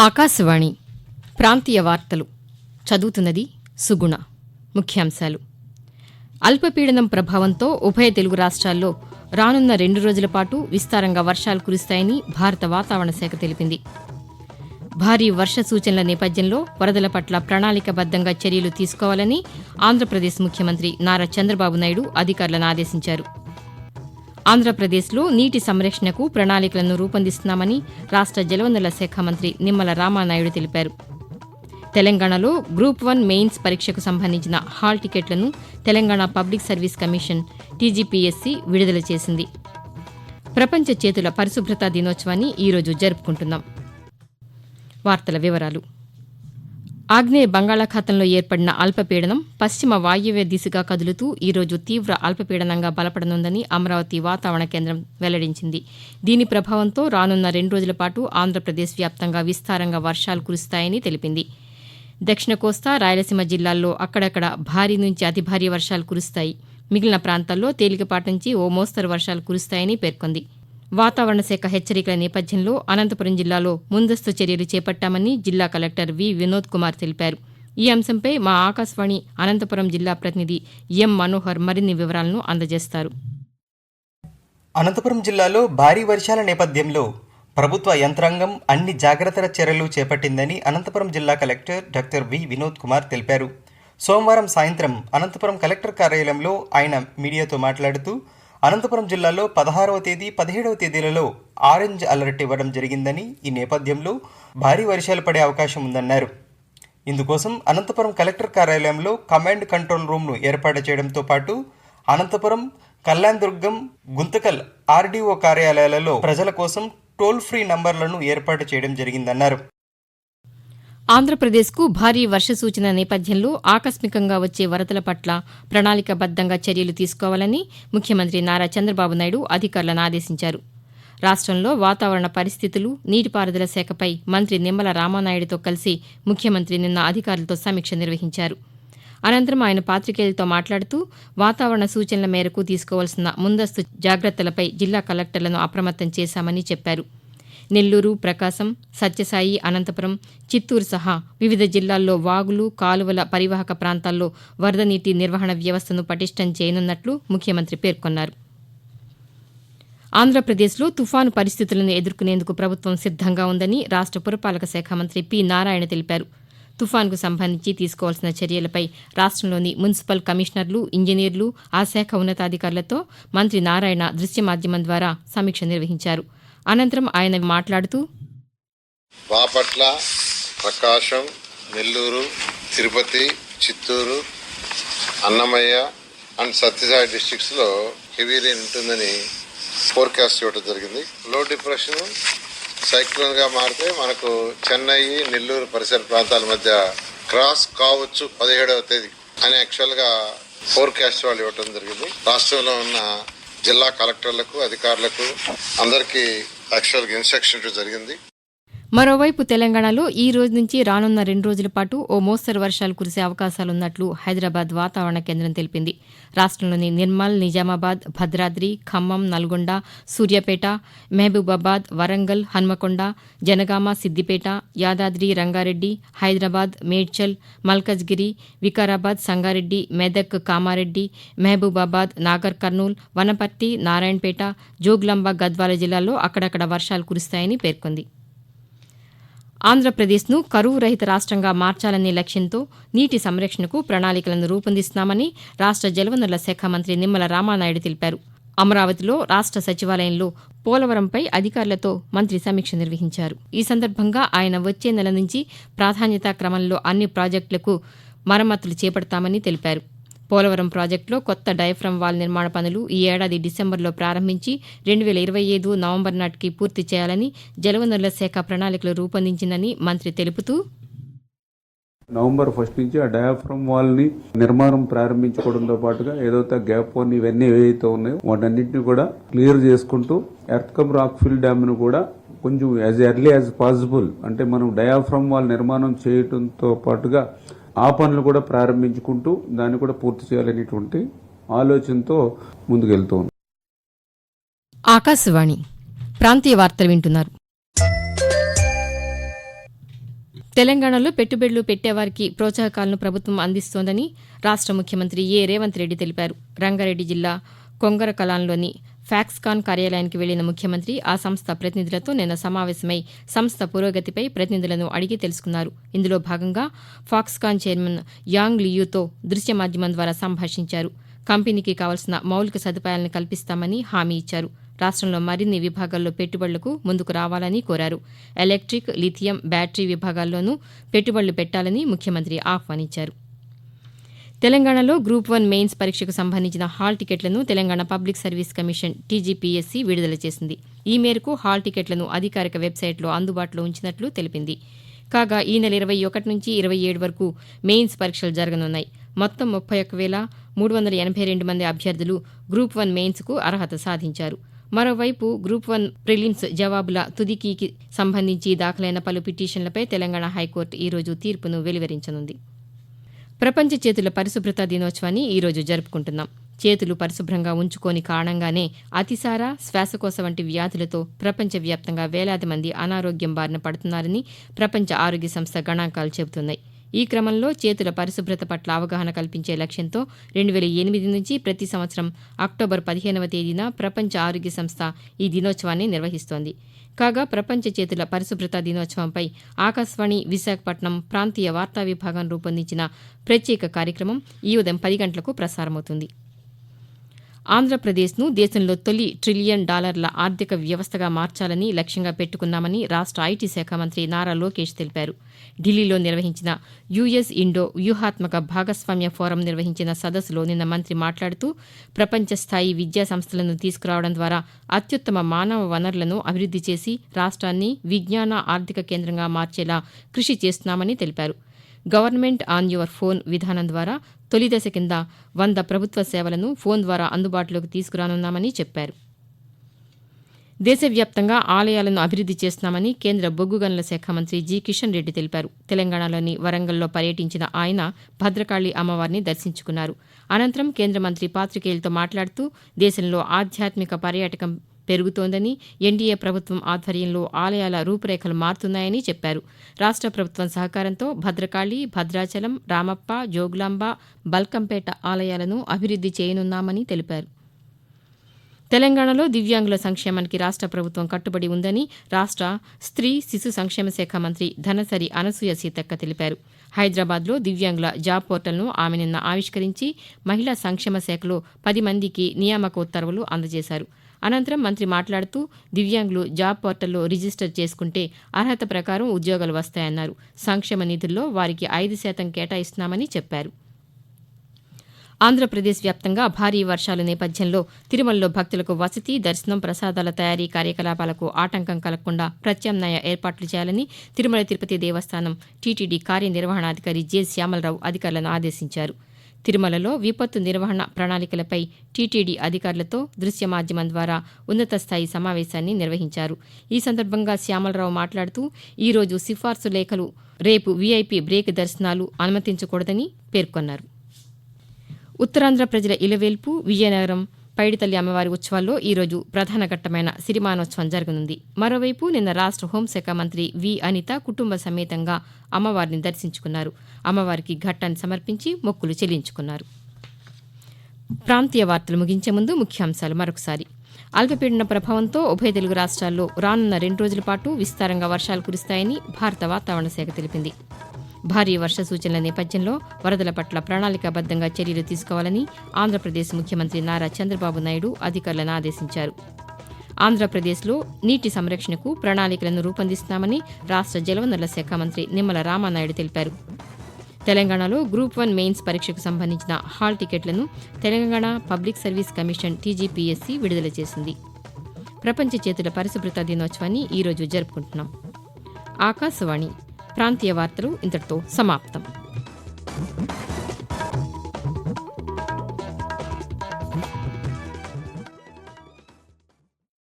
ఆకాశవాణి ప్రాంతీయ వార్తలు చదువుతున్నది సుగుణ. ముఖ్యాంశాలు. అల్పపీడనం ప్రభావంతో ఉభయ తెలుగు రాష్ట్రాల్లో రానున్న 2 రోజుల పాటు విస్తారంగా వర్షాలు కురుస్తాయని భారత వాతావరణ శాఖ తెలిపింది. భారీ వర్ష సూచనల నేపథ్యంలో వరదల పట్ల ప్రణాళికాబద్దంగా చర్యలు తీసుకోవాలని ఆంధ్రప్రదేశ్ ముఖ్యమంత్రి నారా చంద్రబాబు నాయుడు అధికారులను ఆదేశించారు. ఆంధ్రప్రదేశ్లో నీటి సంరక్షణకు ప్రణాళికలను రూపొందిస్తున్నామని రాష్ట జలవనరుల శాఖ మంత్రి నిమ్మల రామానాయుడు తెలిపారు. తెలంగాణలో గ్రూప్ 1 మెయిన్స్ పరీక్షకు సంబంధించిన హాల్ టికెట్లను Telangana public service commission TGPSC విడుదల చేసింది. ప్రపంచ చేతుల పరిశుభ్రతా దినోత్సవాన్ని ఈరోజు జరుపుకుంటున్నాం. వార్తల వివరాలు. ఆగ్నేయ బంగాళాఖాతంలో ఏర్పడిన అల్పపీడనం పశ్చిమ వాయువ్య దిశగా కదులుతూ ఈరోజు తీవ్ర అల్పపీడనంగా బలపడనుందని అమరావతి వాతావరణ కేంద్రం వెల్లడించింది. దీని ప్రభావంతో రానున్న 2 రోజుల పాటు ఆంధ్రప్రదేశ్ వ్యాప్తంగా విస్తారంగా వర్షాలు కురుస్తాయని తెలిపింది. దక్షిణ కోస్తా, రాయలసీమ జిల్లాల్లో అక్కడక్కడ భారీ నుంచి అతి భారీ వర్షాలు కురుస్తాయి. మిగిలిన ప్రాంతాల్లో తేలికపాటి నుంచి ఓ మోస్తరు వర్షాలు కురుస్తాయని పేర్కొంది. వాతావరణ శాఖ హెచ్చరికల నేపథ్యంలో అనంతపురం జిల్లాలో ముందస్తు చర్యలు చేపట్టామని జిల్లా కలెక్టర్ వి. వినోద్ కుమార్ తెలిపారు. ఈ అంశంపై మా ఆకాశవాణి అనంతపురం జిల్లా ప్రతినిధి ఎం. మనోహర్ మరిన్ని వివరాలను అందజేస్తారు. అనంతపురం జిల్లాలో భారీ వర్షాల నేపథ్యంలో ప్రభుత్వ యంత్రాంగం అన్ని జాగ్రత్తల చర్యలు చేపట్టిందని అనంతపురం జిల్లా collector doctor V. Vinod Kumar తెలిపారు. సోమవారం సాయంత్రం అనంతపురం కలెక్టర్ కార్యాలయంలో ఆయన మీడియాతో మాట్లాడుతూ అనంతపురం జిల్లాలో 16వ తేదీ, 17వ తేదీలలో ఆరెంజ్ అలర్ట్ ఇవ్వడం జరిగిందని, ఈ నేపథ్యంలో భారీ వర్షాలు పడే అవకాశం ఉందన్నారు. ఇందుకోసం అనంతపురం కలెక్టర్ కార్యాలయంలో కమాండ్ కంట్రోల్ రూమ్ను ఏర్పాటు చేయడంతో పాటు అనంతపురం, కళ్యాణదుర్గం, గుంతకల్ ఆర్డీఓ కార్యాలయాలలో ప్రజల కోసం టోల్ ఫ్రీ నంబర్లను ఏర్పాటు చేయడం జరిగిందన్నారు. ఆంధ్రప్రదేశ్కు భారీ వర్ష సూచన నేపథ్యంలో ఆకస్మికంగా వచ్చే వరదల పట్ల ప్రణాళికాబద్దంగా చర్యలు తీసుకోవాలని ముఖ్యమంత్రి నారా చంద్రబాబు నాయుడు అధికారులను ఆదేశించారు. రాష్ట్రంలో వాతావరణ పరిస్థితులు, నీటిపారుదల శాఖపై మంత్రి నిమ్మల రామానాయుడుతో కలిసి ముఖ్యమంత్రి నిన్న అధికారులతో సమీక్ష నిర్వహించారు. అనంతరం ఆయన పాతికేయులతో మాట్లాడుతూ వాతావరణ సూచనల మేరకు తీసుకోవాల్సిన ముందస్తు జాగ్రత్తలపై జిల్లా కలెక్టర్లను అప్రమత్తం చేశామని చెప్పారు. నెల్లూరు, ప్రకాశం, సత్యసాయి, అనంతపురం, చిత్తూరు సహా వివిధ జిల్లాల్లో వాగులు, కాలువల పరివాహక ప్రాంతాల్లో వరద నీటి నిర్వహణ వ్యవస్థను పటిష్టం చేయనున్నట్లు ముఖ్యమంత్రి పేర్కొన్నారు. ఆంధ్రప్రదేశ్లో తుఫాను పరిస్థితులను ఎదుర్కొనేందుకు ప్రభుత్వం సిద్దంగా ఉందని రాష్ట పురపాలక శాఖ మంత్రి పి. నారాయణ తెలిపారు. తుఫాన్కు సంబంధించి తీసుకోవాల్సిన చర్యలపై రాష్ట్రంలోని మున్సిపల్ కమిషనర్లు, ఇంజనీర్లు, ఆ శాఖ ఉన్నతాధికారులతో మంత్రి నారాయణ దృశ్య మాధ్యమం ద్వారా సమీక్ష నిర్వహించారు. అనంతరం ఆయన మాట్లాడుతూ బాపట్ల, ప్రకాశం, నెల్లూరు, తిరుపతి, చిత్తూరు, అన్నమయ్య అండ్ సత్యసాయి డిస్ట్రిక్ట్స్లో హెవీ రెయిన్ ఉంటుందని ఫోర్కాస్ట్ ఇవ్వడం జరిగింది. లో డిప్రెషన్ సైక్లోన్గా మారితే మనకు చెన్నై, నెల్లూరు పరిసర ప్రాంతాల మధ్య క్రాస్ కావచ్చు 17వ తేదీ అని యాక్చువల్గా ఫోర్కాస్ట్ వాళ్ళు ఇవ్వడం జరిగింది. రాష్ట్రంలో ఉన్న జిల్లా కలెక్టర్లకు, అధికారులకు అందరికీ యాక్చువల్గా ఇన్స్ట్రక్షన్ జరిగింది. మరోవైపు తెలంగాణలో ఈ రోజు నుంచి రానున్న 2 రోజుల పాటు ఓ మోస్తరు వర్షాలు కురిసే అవకాశాలున్నట్లు హైదరాబాద్ వాతావరణ కేంద్రం తెలిపింది. రాష్ట్రంలోని నిర్మల్, నిజామాబాద్, భద్రాద్రి, ఖమ్మం, నల్గొండ, సూర్యాపేట, మహబూబాబాద్, వరంగల్, హన్మకొండ, జనగామ, సిద్దిపేట, యాదాద్రి, రంగారెడ్డి, హైదరాబాద్, మేడ్చల్, మల్కజ్గిరి, వికారాబాద్, సంగారెడ్డి, మెదక్, కామారెడ్డి, మహబూబాబాద్, నాగర్ కర్నూల్, వనపర్తి, నారాయణపేట, జోగులాంబ, గద్వాల జిల్లాల్లో అక్కడక్కడ వర్షాలు కురుస్తాయని పేర్కొంది. ఆంధ్రప్రదేశ్ను కరువు రహిత రాష్ట్రంగా మార్చాలనే లక్ష్యంతో నీటి సంరక్షణకు ప్రణాళికలను రూపొందిస్తున్నామని రాష్ట జలవనరుల శాఖ మంత్రి నిమ్మల రామానాయుడు తెలిపారు. అమరావతిలో రాష్ట సచివాలయంలో పోలవరంపై అధికారులతో మంత్రి సమీక్ష నిర్వహించారు. ఈ సందర్భంగా ఆయన వచ్చే నెల నుంచి ప్రాధాన్యతా క్రమంలో అన్ని ప్రాజెక్టులకు మరమ్మతులు చేపడతామని తెలిపారు. పోలవరం ప్రాజెక్టులో కొత్త డయాఫ్రమ్ వాల్ నిర్మాణ పనులు ఈ ఏడాది డిసెంబర్లో ప్రారంభించి 2025 నవంబర్ నాటికి పూర్తి చేయాలని జలవనరుల శాఖ ప్రణాళికలు రూపొందించిందని మంత్రి తెలుపుతూ నవంబర్ 1 నుంచి ఆ డయాఫ్రమ్ వాల్ ని నిర్మాణం ప్రారంభించుకోవడంతో పాటుగా ఏదైతే గ్యాప్ ఇవన్నీ ఏవైతే ఉన్నాయో వాటన్నింటినీ కూడా క్లియర్ చేసుకుంటూ ఎర్త్కమ్ రాక్ ఫిల్ డ్యామ్ ను కూడా కొంచెం యాజ్ ఎర్లీ యాజ్ పాసిబుల్ అంటే మనం డయాఫ్రమ్ వాల్ నిర్మాణం చేయడంతో పాటుగా ఆ పనులు కూడా ప్రారంభించుకుంటూ దాన్ని కూడా పూర్తి చేయాలనేటువంటి ఆలోచనతో ముందుకెళ్తూ ఉన్నాం. ఆకాశవాణి ప్రాంతీయ వార్తలు వింటున్నారు. తెలంగాణలో పెట్టుబడులు పెట్టేవారికి ప్రోత్సాహకాలను ప్రభుత్వం అందిస్తోందని రాష్ట ముఖ్యమంత్రి రేవంత్ రెడ్డి తెలిపారు. రంగారెడ్డి జిల్లా కొంగరకలాన్లోని ఫ్యాక్స్కాన్ కార్యాలయానికి వెళ్లిన ముఖ్యమంత్రి ఆ సంస్థ ప్రతినిధులతో నిన్న సమావేశమై సంస్థ పురోగతిపై ప్రతినిధులను అడిగి తెలుసుకున్నారు. ఇందులో భాగంగా ఫాక్స్కాన్ చైర్మన్ యాంగ్ లియూతో దృశ్య మాధ్యమం ద్వారా సంభాషించారు. కంపెనీకి కావాల్సిన మౌలిక సదుపాయాలను కల్పిస్తామని హామీ ఇచ్చారు. రాష్ట్రంలో మరిన్ని విభాగాల్లో పెట్టుబడులకు ముందుకు రావాలని కోరారు. ఎలక్ట్రిక్, లిథియం, బ్యాటరీ విభాగాల్లోనూ పెట్టుబడులు పెట్టాలని ముఖ్యమంత్రి ఆహ్వానించారు. తెలంగాణలో గ్రూప్ 1 మెయిన్స్ పరీక్షకు సంబంధించిన హాల్ టికెట్లను Telangana public service commission TGPSC విడుదల చేసింది. ఈ మేరకు హాల్ టికెట్లను అధికారిక వెబ్సైట్లో అందుబాటులో ఉంచినట్లు తెలిపింది. కాగా ఈ నెల 21 నుంచి 27 వరకు మెయిన్స్ పరీక్షలు జరగనున్నాయి. మొత్తం 31,382 మంది అభ్యర్థులు గ్రూప్ 1 మెయిన్స్కు అర్హత సాధించారు. మరోవైపు గ్రూప్ 1 ప్రిలిమ్స్ జవాబుల తుదికీకి సంబంధించి దాఖలైన పలు పిటిషన్లపై తెలంగాణ హైకోర్టు ఈరోజు తీర్పును వెలువరించనుంది. ప్రపంచ చేతుల పరిశుభ్రత దినోత్సవాన్ని ఈరోజు జరుపుకుంటున్నాం. చేతులు పరిశుభ్రంగా ఉంచుకోని కారణంగానే అతిసార, శ్వాసకోశ వంటి వ్యాధులతో ప్రపంచవ్యాప్తంగా వేలాది మంది అనారోగ్యం బారిన పడుతున్నారని ప్రపంచ ఆరోగ్య సంస్థ గణాంకాలు చెబుతున్నాయి. ఈ క్రమంలో చేతుల పరిశుభ్రత పట్ల అవగాహన కల్పించే లక్ష్యంతో 2008 నుంచి ప్రతి సంవత్సరం అక్టోబర్ 15వ తేదీన ప్రపంచ ఆరోగ్య సంస్థ ఈ దినోత్సవాన్ని నిర్వహిస్తోంది. కాగా ప్రపంచ చేతుల పరిశుభ్రత దినోత్సవంపై ఆకాశవాణి విశాఖపట్నం ప్రాంతీయ వార్తా విభాగం రూపొందించిన ప్రత్యేక కార్యక్రమం ఈ ఉదయం 10 గంటలకు ప్రసారమవుతుంది. ఆంధ్రప్రదేశ్ను దేశంలో తొలి $1 ట్రిలియన్ ఆర్థిక వ్యవస్థగా మార్చాలని లక్ష్యంగా పెట్టుకున్నామని రాష్ట ఐటీ శాఖ మంత్రి నారా లోకేష్ తెలిపారు. ఢిల్లీలో నిర్వహించిన యుఎస్ ఇండో వ్యూహాత్మక భాగస్వామ్య ఫోరం నిర్వహించిన సదస్సులో నిన్న మంత్రి మాట్లాడుతూ ప్రపంచ స్థాయి విద్యా సంస్థలను తీసుకురావడం ద్వారా అత్యుత్తమ మానవ వనరులను అభివృద్ది చేసి రాష్ట్రాన్ని విజ్ఞాన ఆర్థిక కేంద్రంగా మార్చేలా కృషి చేస్తున్నామని తెలిపారు. గవర్నమెంట్ ఆన్ యువర్ ఫోన్ విధానం ద్వారా తొలి దశ కింద 100 ప్రభుత్వ సేవలను ఫోన్ ద్వారా అందుబాటులోకి తీసుకురానున్నామని చెప్పారు. దేశవ్యాప్తంగా ఆలయాలను అభివృద్ది చేస్తున్నామని కేంద్ర బొగ్గు గనుల శాఖ మంత్రి జి. కిషన్ రెడ్డి తెలిపారు. తెలంగాణలోని వరంగల్లో పర్యటించిన ఆయన భద్రకాళి అమ్మవారిని దర్శించుకున్నారు. అనంతరం కేంద్ర మంత్రి పాతికేయులతో మాట్లాడుతూ దేశంలో ఆధ్యాత్మిక పర్యాటకం పెరుగుతోందని, ఎన్డీఏ ప్రభుత్వం ఆధ్వర్యంలో ఆలయాల రూపురేఖలు మారుతున్నాయని చెప్పారు. రాష్ట్ర ప్రభుత్వం సహకారంతో భద్రకాళి, భద్రాచలం, రామప్ప, జోగులాంబ, బల్కంపేట ఆలయాలను అభివృద్ది చేయనున్నామని తెలిపారు. తెలంగాణలో దివ్యాంగుల సంక్షేమానికి రాష్ట్ర ప్రభుత్వం కట్టుబడి ఉందని రాష్ట్ర స్త్రీ శిశు సంక్షేమ శాఖ మంత్రి ధనసరి అనసూయ సీతక్క తెలిపారు. హైదరాబాద్లో దివ్యాంగుల జాబ్ పోర్టల్ను ఆమె నిన్న ఆవిష్కరించి మహిళా సంక్షేమ శాఖలో 10 మందికి నియామక ఉత్తర్వులు అందజేశారు. అనంతరం మంత్రి మాట్లాడుతూ దివ్యాంగులు జాబ్ పోర్టల్లో రిజిస్టర్ చేసుకుంటే అర్హత ప్రకారం ఉద్యోగాలు వస్తాయన్నారు. సంక్షేమ నిధుల్లో వారికి 5% కేటాయిస్తున్నామని చెప్పారు. ఆంధ్రప్రదేశ్ వ్యాప్తంగా భారీ వర్షాల నేపథ్యంలో తిరుమలలో భక్తులకు వసతి, దర్శనం, ప్రసాదాల తయారీ కార్యకలాపాలకు ఆటంకం కలగకుండా ప్రత్యామ్నాయ ఏర్పాట్లు చేయాలని తిరుమల తిరుపతి దేవస్థానం టీటీడీ కార్యనిర్వహణాధికారి జె. శ్యామలరావు అధికారులను ఆదేశించారు. తిరుమలలో విపత్తు నిర్వహణ ప్రణాళికలపై టీటీడీ అధికారులతో దృశ్య మాధ్యమం ద్వారా ఉన్నత స్థాయి సమావేశాన్ని నిర్వహించారు. ఈ సందర్భంగా శ్యామలరావు మాట్లాడుతూ ఈరోజు సిఫార్సు లేఖలు, రేపు వీఐపీ బ్రేక్ దర్శనాలు అనుమతించకూడదని పేర్కొన్నారు. ఉత్తరాంధ్ర ప్రజల ఇలవేల్పు విజయనగరం పైడితల్లి అమ్మవారి ఉత్సవాల్లో ఈరోజు ప్రధాన ఘట్టమైన సిరిమానోత్సవం జరగనుంది. మరోవైపు నిన్న రాష్ట్ర హోంశాఖ మంత్రి వి. అనిత కుటుంబ సమేతంగా అమ్మవారిని దర్శించుకున్నారు. అమ్మవారికి ఘట్టాన్ని సమర్పించి మొక్కులు చెల్లించుకున్నారు. ప్రాంతీయ వార్తలు ముగించే ముందు ముఖ్యాంశాలు మరొకసారి. అల్పపీడన ప్రభావంతో ఉభయ తెలుగు రాష్ట్రాల్లో రానున్న 2 రోజుల పాటు విస్తారంగా వర్షాలు కురుస్తాయని భారత వాతావరణ శాఖ తెలిపింది. భారీ వర్ష సూచనల నేపథ్యంలో వరదల పట్ల ప్రణాళికాబద్దంగా చర్యలు తీసుకోవాలని ఆంధ్రప్రదేశ్ ముఖ్యమంత్రి నారా చంద్రబాబు నాయుడు అధికారులను ఆదేశించారు. ఆంధ్రప్రదేశ్లో నీటి సంరక్షణకు ప్రణాళికలను రూపొందిస్తున్నామని రాష్ట్ర జలవనరుల శాఖ మంత్రి నిమ్మల రామానాయుడు తెలిపారు. తెలంగాణలో గ్రూప్ 1 మెయిన్స్ పరీక్షకు సంబంధించిన హాల్ టికెట్లను Telangana public service commission TGPSC విడుదల చేసింది. ప్రపంచ చేతుల పరిశుభ్రత దినోత్సవాన్ని ఈరోజు జరుపుకుంటున్నాం. ఆకాశవాణి ప్రాంతీయ వార్తలు ఇంతటితో సమాప్తం.